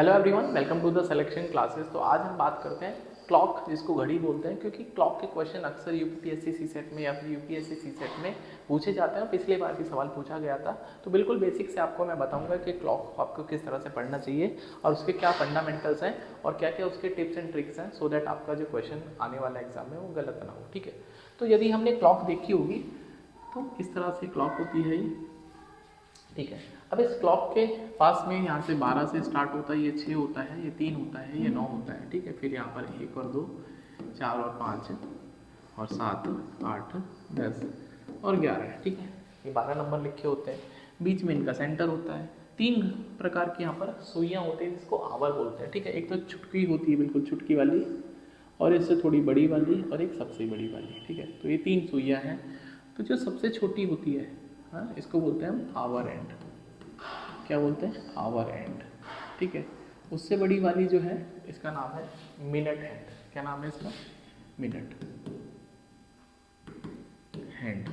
Hello everyone, welcome to the selection classes. तो आज हम बात करते हैं क्लॉक, जिसको घड़ी बोलते हैं, क्योंकि क्लॉक के क्वेश्चन अक्सर यूपीएससी सीसेट में या फिर यूपीएससी सीसेट में पूछे जाते हैं। पिछले बार भी सवाल पूछा गया था। तो बिल्कुल बेसिक से आपको मैं बताऊंगा कि क्लॉक आपको किस तरह से पढ़ना चाहिए और उसके क्या फंडामेंटल्स हैं और क्या क्या उसके टिप्स एंड ट्रिक्स हैं, सो दैट आपका जो क्वेश्चन आने वाला एग्जाम में वो गलत ना हो। ठीक है, तो यदि हमने क्लॉक देखी होगी तो इस तरह से क्लॉक होती है ये। ठीक है, अब इस क्लॉक के पास में यहाँ से 12 से स्टार्ट होता है, ये 6 होता है, ये 3 होता है, ये 9 होता है। ठीक है, फिर यहाँ पर 1 और 2, 4 और 5 और 7, 8, 10 और 11 है। ठीक है, ये 12 नंबर लिखे होते हैं। बीच में इनका सेंटर होता है। 3 प्रकार की यहाँ पर सुइयाँ होती हैं जिसको आवर बोलते हैं। ठीक है, एक तो छुटकी होती है, बिल्कुल छुटकी वाली, और इससे थोड़ी बड़ी वाली, और एक सबसे बड़ी वाली। ठीक है, तो ये 3 सुइयाँ हैं। तो जो सबसे छोटी होती है, हाँ, इसको बोलते हैं हम आवर एंड। क्या बोलते हैं? Our and. ठीक है, उससे बड़ी वाली जो है इसका नाम है मिनट हैंड। क्या नाम है इसका? Minute hand.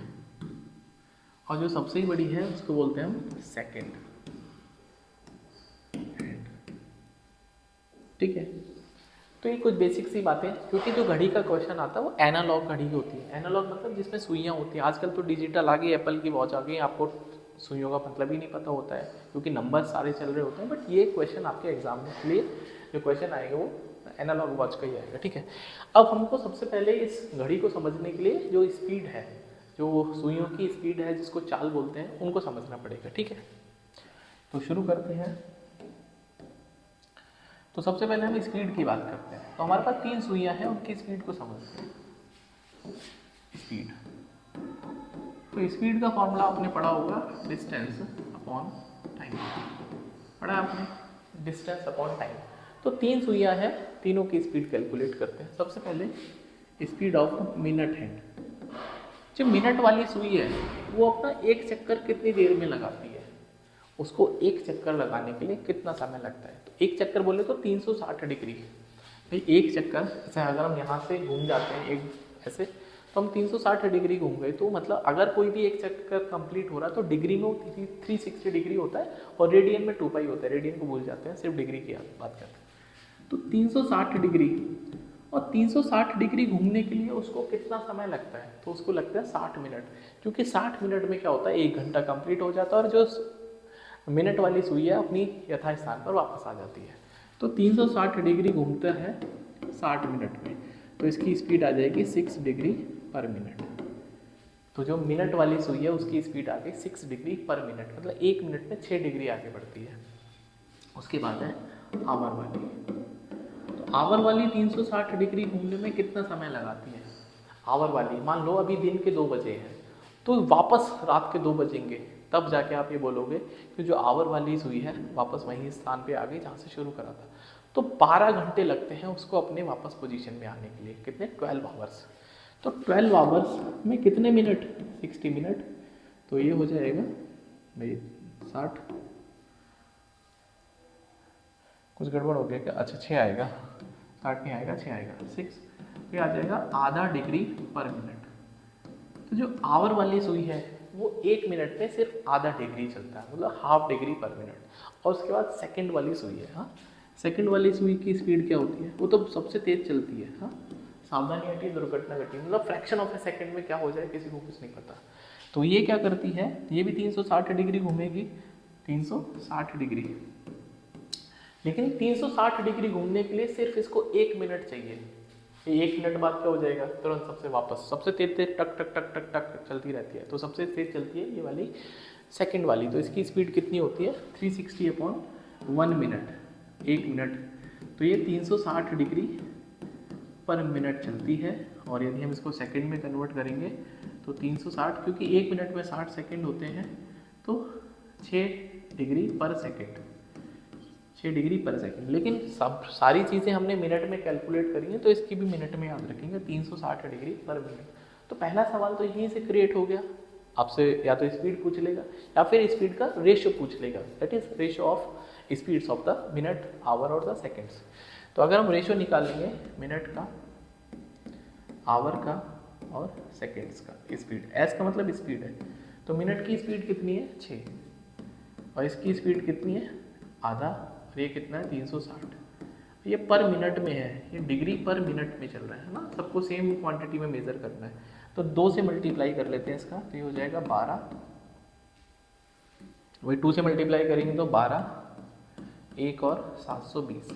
और जो सबसे बड़ी है उसको बोलते हैं हम सेकेंड हैंड। ठीक है, तो ये कुछ बेसिक सी बातें, क्योंकि जो घड़ी का क्वेश्चन आता है वो एनालॉग घड़ी होती है। एनालॉग मतलब जिसमें सुइयाँ होती हैं। आजकल तो डिजिटल आ गई, एप्पल की वॉच आ गई, आपको सुइयों का मतलब ही नहीं पता होता है क्योंकि नंबर सारे चल रहे होते हैं। बट ये क्वेश्चन आपके एग्जाम के लिए जो क्वेश्चन आएगा वो एनालॉग वॉच का ही आएगा। ठीक है, अब हमको सबसे पहले इस घड़ी को समझने के लिए जो स्पीड है, जो सुइयों की स्पीड है, जिसको चाल बोलते हैं, उनको समझना पड़ेगा। ठीक है, तो शुरू करते हैं। तो सबसे पहले हम स्पीड की बात करते हैं। तो हमारे पास 3 सुइयां हैं, उनकी स्पीड को समझते हैं। स्पीड, तो स्पीड का फॉर्मूला आपने पढ़ा होगा, डिस्टेंस अपॉन टाइम। पढ़ा आपने? Distance upon time. तो 3 सुइयां हैं, तीनों की स्पीड कैलकुलेट करते हैं। सबसे पहले स्पीड ऑफ मिनट हैंड। जो मिनट वाली सुई है वो अपना एक चक्कर कितनी देर में लगाती है, उसको एक चक्कर लगाने के लिए कितना समय लगता है। तो एक चक्कर बोले तो 360 डिग्री। भाई एक चक्कर, जैसे अगर हम यहाँ से घूम जाते हैं एक ऐसे, तो हम 360 डिग्री घूम गए। तो मतलब अगर कोई भी एक चक्कर कंप्लीट हो रहा है तो डिग्री में वो 360 डिग्री होता है और रेडियन में 2 पाई होता है। रेडियन को भूल जाते हैं, सिर्फ डिग्री की बात करते हैं। तो 360 डिग्री, और 360 डिग्री घूमने के लिए उसको कितना समय लगता है? तो उसको लगता है 60 मिनट, क्योंकि 60 मिनट में क्या होता है, 1 घंटा कंप्लीट हो जाता है और जो मिनट वाली सुई है अपनी यथास्थान पर वापस आ जाती है। तो 360 डिग्री घूमता है 60 मिनट में, तो इसकी स्पीड आ जाएगी 6 डिग्री पर मिनट। तो जो मिनट वाली सुई है उसकी स्पीड आ गई 6 डिग्री पर मिनट, मतलब 1 मिनट में 6 डिग्री आगे बढ़ती है। उसके बाद है आवर वाली। तो आवर वाली 360 डिग्री घूमने में कितना समय लगाती है? आवर वाली, मान लो अभी दिन के 2 बजे हैं, तो वापस रात के 2 बजेंगे, तब जाके आप ये बोलोगे कि जो आवर वाली सुई है वापस वहीं स्थान पे आ गई जहाँ से शुरू करा था। तो 12 घंटे लगते हैं उसको अपने वापस पोजीशन में आने के लिए। कितने? 12 आवर्स। तो 12 आवर्स में कितने मिनट? 60 मिनट। तो ये हो जाएगा भाई 60, कुछ गड़बड़ हो गया क्या? अच्छा 6 आएगा, 60 नहीं आएगा, 6 आएगा, 6। ये आ जाएगा आधा डिग्री पर मिनट। तो जो आवर वाली सुई है वो 1 मिनट में सिर्फ आधा डिग्री चलता है, मतलब हाफ डिग्री पर मिनट। और उसके बाद सेकंड वाली सुई है, हाँ, सेकंड वाली सुई की स्पीड क्या होती है? वो तो सबसे तेज चलती है। हाँ, सावधानी हटी दुर्घटना घटी, मतलब फ्रैक्शन ऑफ ए सेकंड में क्या हो जाए किसी को कुछ नहीं पता। तो ये क्या करती है, ये भी 360 डिग्री घूमेगी, 360 डिग्री। लेकिन 360 डिग्री घूमने के लिए सिर्फ इसको 1 मिनट चाहिए। 1 मिनट बाद क्या हो जाएगा? तुरंत सबसे वापस, सबसे तेज तेज टक टक टक टक टक चलती रहती है। तो सबसे तेज चलती है ये वाली सेकंड वाली। तो इसकी स्पीड कितनी होती है? 360 अपॉन 1 मिनट, 1 मिनट। तो ये 360 डिग्री पर मिनट चलती है। और यदि हम इसको सेकंड में कन्वर्ट करेंगे तो 360, क्योंकि 1 मिनट में 60 सेकंड होते हैं, तो 6 डिग्री पर सेकंड, 6 डिग्री पर सेकंड। लेकिन सब सारी चीज़ें हमने मिनट में कैलकुलेट करी हैं, तो इसकी भी मिनट में याद रखेंगे, 360 डिग्री पर मिनट। तो पहला सवाल तो यहीं से क्रिएट हो गया। आपसे या तो स्पीड पूछ लेगा या फिर स्पीड का रेशियो पूछ लेगा, that is ratio of speeds of the minute, hour और द सेकेंड्स। तो अगर हम रेशियो निकालेंगे मिनट का, आवर का और सेकेंड्स का स्पीड, एस का मतलब स्पीड है, तो मिनट की स्पीड कितनी है? 6, और इसकी स्पीड कितनी है? आधा और ये कितना है 360। ये पर मिनट में है, ये डिग्री पर मिनट में चल रहा है ना, सबको सेम क्वांटिटी में मेज़र करना है। तो 2 से मल्टीप्लाई कर लेते हैं इसका, तो ये हो जाएगा 12, वही 2 से मल्टीप्लाई करेंगे तो 12, 1 और 720।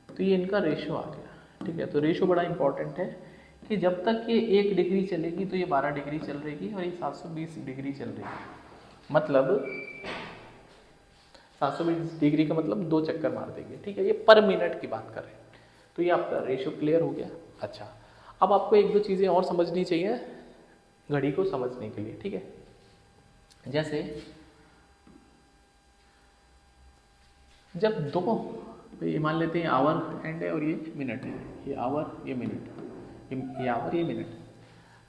तो ये इनका रेशो आ गया, ठीक है। तो रेशो बड़ा इंपॉर्टेंट है कि जब तक ये 1 डिग्री चलेगी तो ये 12 डिग्री चल रहेगी और ये 720 डिग्री चल रहेगी, मतलब 720 डिग्री का मतलब 2 चक्कर मार देंगे, ठीक है। ये पर मिनट की बात कर रहे हैं। तो ये आपका रेशो क्लियर हो गया। अच्छा, अब आपको 1-2 चीज़ें और समझनी चाहिए घड़ी को समझने के लिए, ठीक है। जैसे जब दो, ये मान लेते हैं आवर एंड है और ये मिनट है, ये आवर ये मिनट, ये आवर ये मिनट।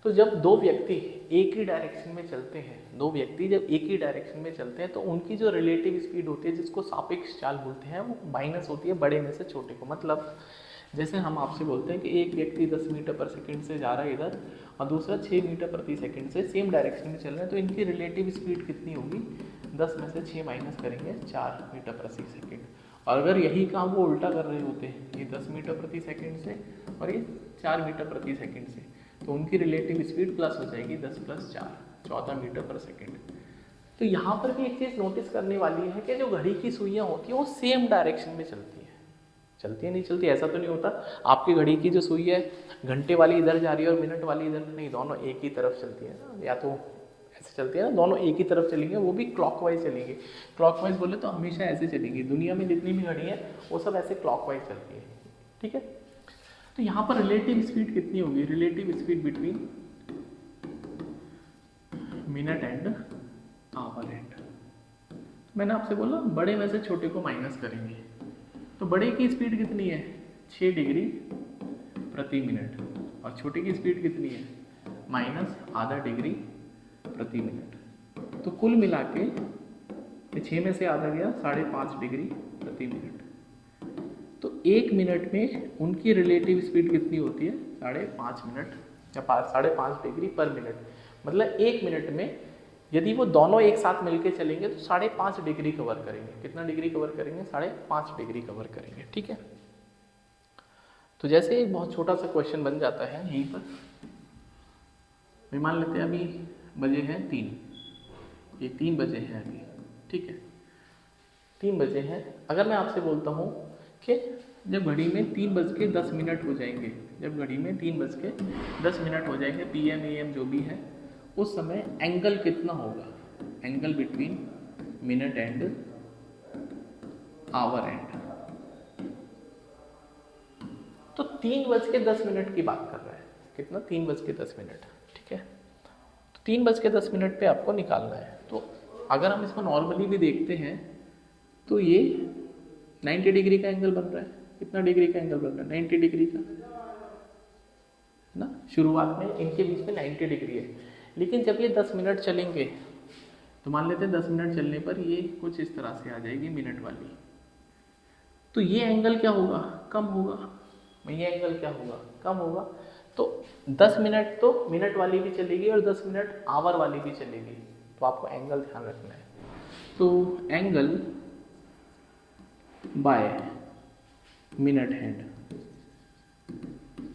तो जब दो व्यक्ति एक ही डायरेक्शन में चलते हैं, दो व्यक्ति जब एक ही डायरेक्शन में चलते हैं तो उनकी जो रिलेटिव स्पीड होती है, जिसको सापेक्ष चाल बोलते हैं, वो माइनस होती है बड़े में से छोटे को। मतलब जैसे हम आपसे बोलते हैं कि एक व्यक्ति 10 मीटर पर सेकंड से जा रहा है इधर और दूसरा 6 मीटर प्रति सेकंड से सेम डायरेक्शन में चल रहे हैं, तो इनकी रिलेटिव स्पीड कितनी होगी? 10 में से 6 माइनस करेंगे 4 मीटर प्रति सेकंड। और अगर यही काम वो उल्टा कर रहे होते हैं, ये 10 मीटर प्रति सेकंड से और ये 4 मीटर प्रति सेकंड से, तो उनकी रिलेटिव स्पीड प्लस हो जाएगी 10 + 4 14 मीटर पर सेकंड। तो यहाँ पर भी एक चीज़ नोटिस करने वाली है कि जो घड़ी की सुइयाँ होती हैं वो सेम डायरेक्शन में चलती है। चलती है नहीं चलती ऐसा तो नहीं होता आपकी घड़ी की जो सुई है घंटे वाली इधर जा रही है और मिनट वाली इधर नहीं, दोनों एक ही तरफ चलती है ना, या तो ऐसे चलती है ना, दोनों एक ही तरफ चलेंगे, वो भी क्लॉकवाइज चलेंगे। क्लॉकवाइज बोले तो हमेशा ऐसे चलेंगी, दुनिया में जितनी भी घड़ी है वो सब ऐसे क्लॉकवाइज चलती है, ठीक है। तो यहाँ पर रिलेटिव स्पीड कितनी होगी? Relative speed between minute and our and, मैंने आपसे बोला बड़े में से छोटे को माइनस करेंगे, तो बड़े की स्पीड कितनी है? 6 डिग्री प्रति मिनट, और छोटे की स्पीड कितनी है? माइनस आधा डिग्री प्रति मिनट। तो कुल मिला के 6 में से आधा गया 5.5 डिग्री प्रति मिनट। तो 1 मिनट में उनकी रिलेटिव स्पीड कितनी होती है? 5.5 मिनट या 5.5 डिग्री पर मिनट। मतलब 1 मिनट में यदि वो दोनों एक साथ मिलके चलेंगे तो 5.5 डिग्री कवर करेंगे। कितना डिग्री कवर करेंगे? 5.5 डिग्री कवर करेंगे, ठीक है। तो जैसे एक बहुत छोटा सा क्वेश्चन बन जाता है यहीं पर, मैं मान लेते हैं अभी बजे हैं 3, ये 3 बजे हैं अभी, ठीक है, 3 बजे हैं। अगर मैं आपसे बोलता हूँ कि जब घड़ी में 3:10 हो जाएंगे, जब घड़ी में 3:10 हो जाएंगे, PM AM जो भी है, उस समय एंगल कितना होगा? Angle between minute and our and. तो 3:10 की बात कर रहा है, कितना? 3:10, ठीक है। तो 3:10 पे आपको निकालना है। तो अगर हम इसको नॉर्मली भी देखते हैं तो ये 90 डिग्री का एंगल बन रहा है। कितना डिग्री का एंगल बन रहा है? 90 डिग्री का ना। शुरुआत में इनके बीच में 90 डिग्री है, लेकिन जब ये 10 मिनट चलेंगे तो मान लेते हैं 10 मिनट चलने पर ये कुछ इस तरह से आ जाएगी मिनट वाली। तो ये एंगल क्या होगा? कम होगा। ये एंगल क्या होगा? कम होगा। तो 10 मिनट तो मिनट वाली भी चलेगी और 10 मिनट आवर वाली भी चलेगी, तो आपको एंगल ध्यान रखना है। तो angle by minute hand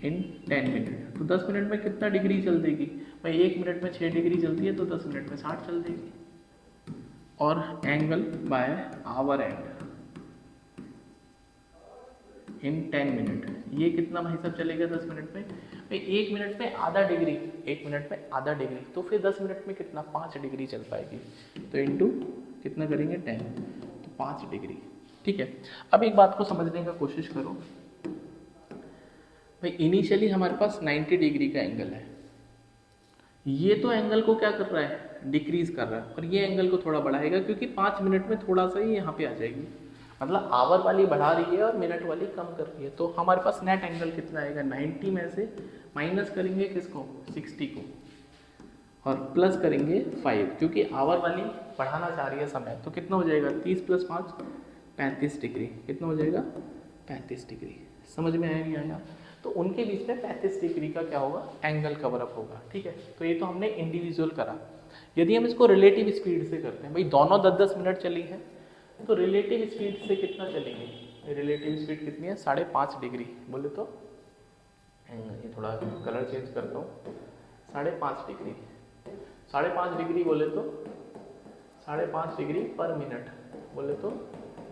in 10 minute. तो 10 मिनट में कितना डिग्री चल देगी भाई? 1 मिनट में 6 डिग्री चलती है, तो 10 मिनट में 60 चल देगी। और angle by our and in 10 minute, ये कितना भाई साहब चलेगा 10 मिनट में? भाई 1 मिनट में आधा डिग्री, 1 मिनट में आधा डिग्री, तो फिर 10 मिनट में कितना? 5 डिग्री चल पाएगी। तो इंटू कितना करेंगे? 10, तो 5 डिग्री, ठीक है। अब एक बात को समझने का कोशिश करो भाई, इनिशियली हमारे पास 90 डिग्री का एंगल है, ये तो एंगल को क्या कर रहा है? डिक्रीज कर रहा है, और ये एंगल को थोड़ा बढ़ाएगा क्योंकि 5 मिनट में थोड़ा सा ही यहाँ पे आ जाएगी। मतलब आवर वाली बढ़ा रही है और मिनट वाली कम कर रही है। तो हमारे पास नेट एंगल कितना आएगा? 90 में से माइनस करेंगे किसको? 60 को, और प्लस करेंगे 5, क्योंकि आवर वाली बढ़ाना चाह रही है समय। तो कितना हो जाएगा? 30 + 5 35 डिग्री। कितना हो जाएगा? 35 डिग्री। समझ में आया नहीं आया? तो उनके बीच में 35 डिग्री का क्या होगा? एंगल कवर अप होगा, ठीक है। तो ये तो हमने इंडिविजुअल करा। यदि हम इसको रिलेटिव स्पीड से करते हैं, भाई दोनों 10-10 मिनट चली हैं, तो रिलेटिव स्पीड से कितना चलेंगे, रिलेटिव स्पीड कितनी है 5.5 डिग्री बोले तो, ये थोड़ा कलर चेंज करता हूँ, 5.5 डिग्री, 5.5 डिग्री बोले तो 5.5 डिग्री पर मिनट बोले तो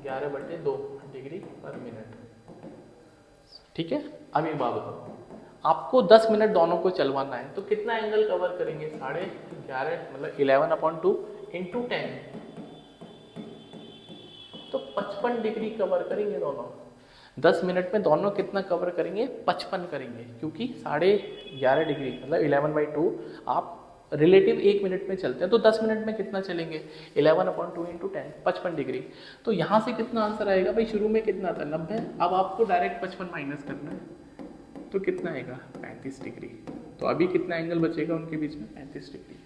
11/2 डिग्री पर मिनट। ठीक है। अब एक बात बताओ, आपको 10 मिनट दोनों को चलवाना है तो कितना एंगल कवर करेंगे, 11.5 मतलब 11/2 इंटू 10, तो 55 डिग्री कवर करेंगे दोनों। 10 मिनट में दोनों कितना कवर करेंगे, 55 करेंगे, क्योंकि 11.5 डिग्री मतलब 11/2 आप रिलेटिव 1 मिनट में चलते हैं, तो 10 मिनट में कितना चलेंगे, 11/2 इंटू 10, 55 डिग्री। तो यहाँ से कितना आंसर आएगा भाई, शुरू में कितना था 90, अब आपको डायरेक्ट 55 माइनस करना है, तो कितना आएगा 35 डिग्री। तो अभी कितना एंगल बचेगा उनके बीच में, 35 डिग्री।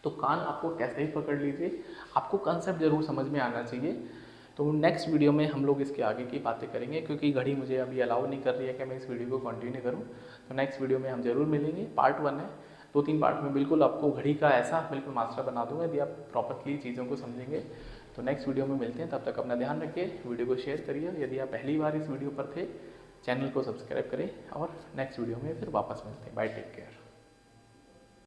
तो कान आपको कैसे ही पकड़ लीजिए, आपको कंसेप्ट जरूर समझ में आना चाहिए। तो नेक्स्ट वीडियो में हम लोग इसके आगे की बातें करेंगे, क्योंकि घड़ी मुझे अभी अलाउ नहीं कर रही है कि मैं इस वीडियो को कंटिन्यू करूं। तो नेक्स्ट वीडियो में हम जरूर मिलेंगे। पार्ट 1 है, 2-3 पार्ट में बिल्कुल आपको घड़ी का ऐसा बिल्कुल मास्टर बना दूंगा यदि आप प्रॉपरली चीज़ों को समझेंगे। तो नेक्स्ट वीडियो में मिलते हैं, तब तक अपना ध्यान रखिए, वीडियो को शेयर करिए। यदि आप पहली बार इस वीडियो पर थे, चैनल को सब्सक्राइब करें, और नेक्स्ट वीडियो में फिर वापस मिलते हैं। Bye, take care.